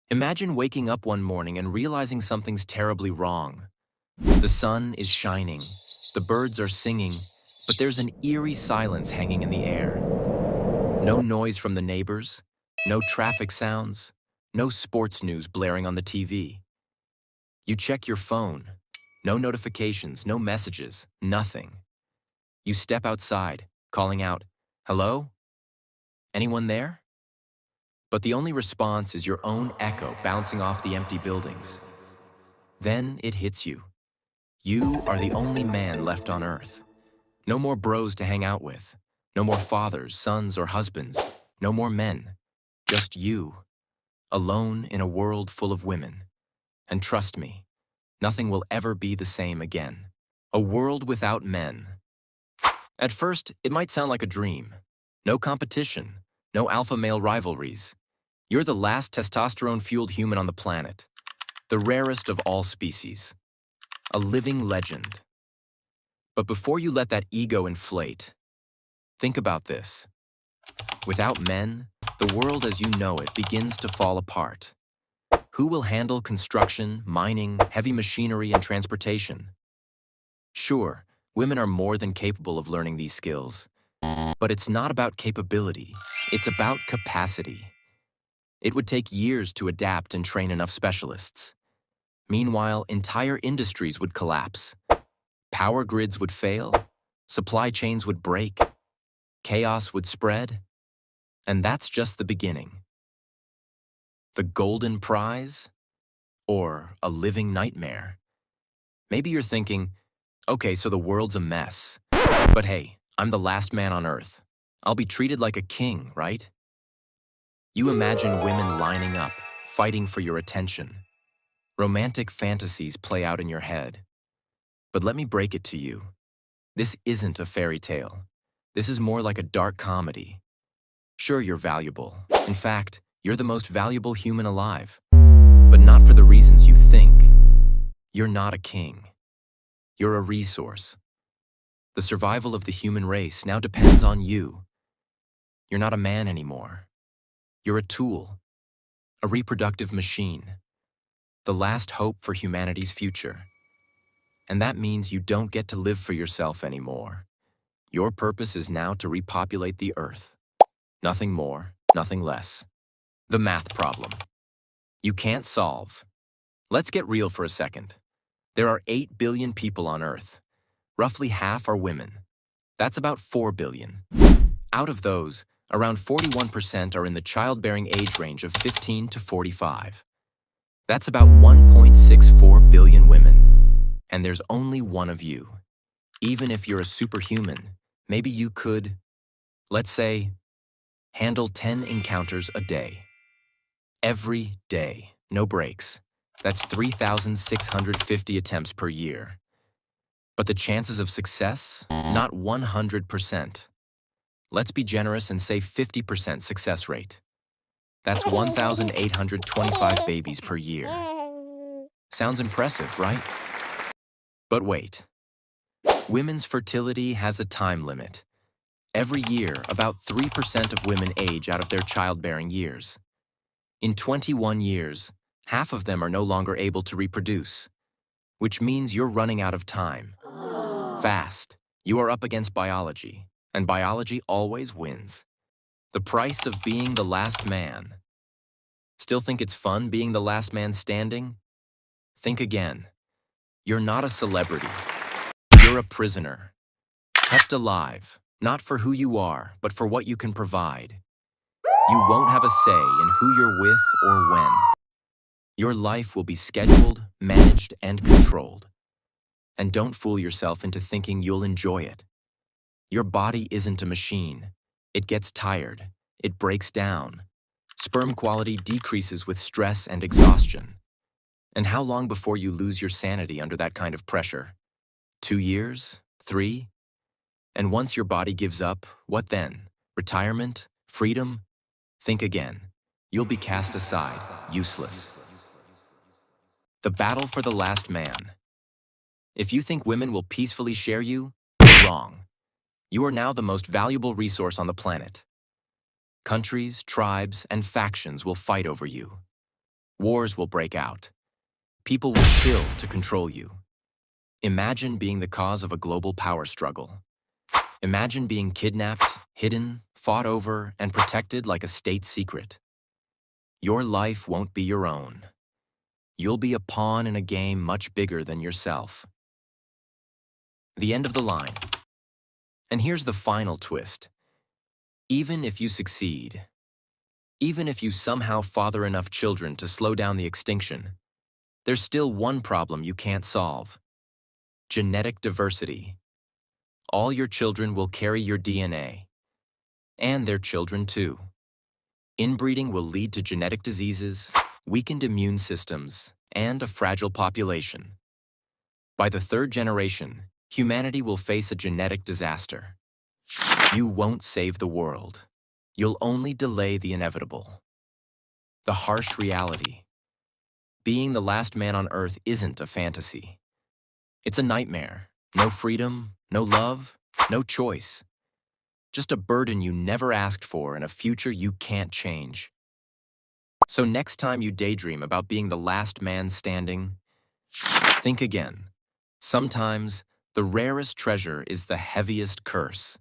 Imagine waking up one morning and realizing something's terribly wrong. The sun is shining, the birds are singing, but there's an eerie silence hanging in the air. No noise from the neighbors, no traffic sounds, no sports news blaring on the TV. You check your phone. No notifications, no messages, nothing. You step outside, calling out, "Hello? Anyone there?" But the only response is your own echo bouncing off the empty buildings. Then it hits you. You are the only man left on Earth. No more bros to hang out with. No more fathers, sons, or husbands. No more men. Just you, alone in a world full of women. And trust me, nothing will ever be the same again. A world without men. At first, it might sound like a dream. No competition, no alpha male rivalries. You're the last testosterone-fueled human on the planet. The rarest of all species. A living legend. But before you let that ego inflate, think about this. Without men, the world as you know it begins to fall apart. Who will handle construction, mining, heavy machinery, and transportation? Sure, women are more than capable of learning these skills. But it's not about capability, it's about capacity. It would take years to adapt and train enough specialists. Meanwhile, entire industries would collapse. Power grids would fail, supply chains would break, chaos would spread, and that's just the beginning. The golden prize? Or a living nightmare? Maybe you're thinking, okay, so the world's a mess. But hey, I'm the last man on Earth. I'll be treated like a king, right? You imagine women lining up, fighting for your attention. Romantic fantasies play out in your head. But let me break it to you. This isn't a fairy tale. This is more like a dark comedy. Sure, you're valuable. In fact, you're the most valuable human alive. But not for the reasons you think. You're not a king. You're a resource. The survival of the human race now depends on you. You're not a man anymore. You're a tool, a reproductive machine, the last hope for humanity's future. And that means you don't get to live for yourself anymore. Your purpose is now to repopulate the Earth. Nothing more, nothing less. The math problem. You can't solve. Let's get real for a second. There are 8 billion people on Earth. Roughly half are women. That's about 4 billion. Out of those, around 41% are in the childbearing age range of 15 to 45. That's about 1.64 billion women. And there's only one of you. Even if you're a superhuman, maybe you could, let's say, handle 10 encounters a day. Every day, no breaks. That's 3,650 attempts per year. But the chances of success? Not 100%. Let's be generous and say 50% success rate. That's 1,825 babies per year. Sounds impressive, right? But wait. Women's fertility has a time limit. Every year, about 3% of women age out of their childbearing years. In 21 years, half of them are no longer able to reproduce, which means you're running out of time. Fast. You are up against biology, and biology always wins. The price of being the last man. Still think it's fun being the last man standing? Think again. You're not a celebrity. You're a prisoner. Kept alive, not for who you are, but for what you can provide. You won't have a say in who you're with or when. Your life will be scheduled, managed, and controlled. And don't fool yourself into thinking you'll enjoy it. Your body isn't a machine. It gets tired. It breaks down. Sperm quality decreases with stress and exhaustion. And how long before you lose your sanity under that kind of pressure? 2 years? 3? And once your body gives up, what then? Retirement? Freedom? Think again. You'll be cast aside, useless. The battle for the last man. If you think women will peacefully share you, you're wrong. You are now the most valuable resource on the planet. Countries, tribes, and factions will fight over you. Wars will break out. People will kill to control you. Imagine being the cause of a global power struggle. Imagine being kidnapped, hidden, fought over, and protected like a state secret. Your life won't be your own. You'll be a pawn in a game much bigger than yourself. The end of the line. And here's the final twist. Even if you succeed, even if you somehow father enough children to slow down the extinction, there's still one problem you can't solve: genetic diversity. All your children will carry your DNA, and their children too. Inbreeding will lead to genetic diseases, weakened immune systems, and a fragile population. By the third generation, humanity will face a genetic disaster. You won't save the world. You'll only delay the inevitable. The harsh reality. Being the last man on Earth isn't a fantasy. It's a nightmare. No freedom, no love, no choice. Just a burden you never asked for and a future you can't change. So next time you daydream about being the last man standing, think again. Sometimes, the rarest treasure is the heaviest curse.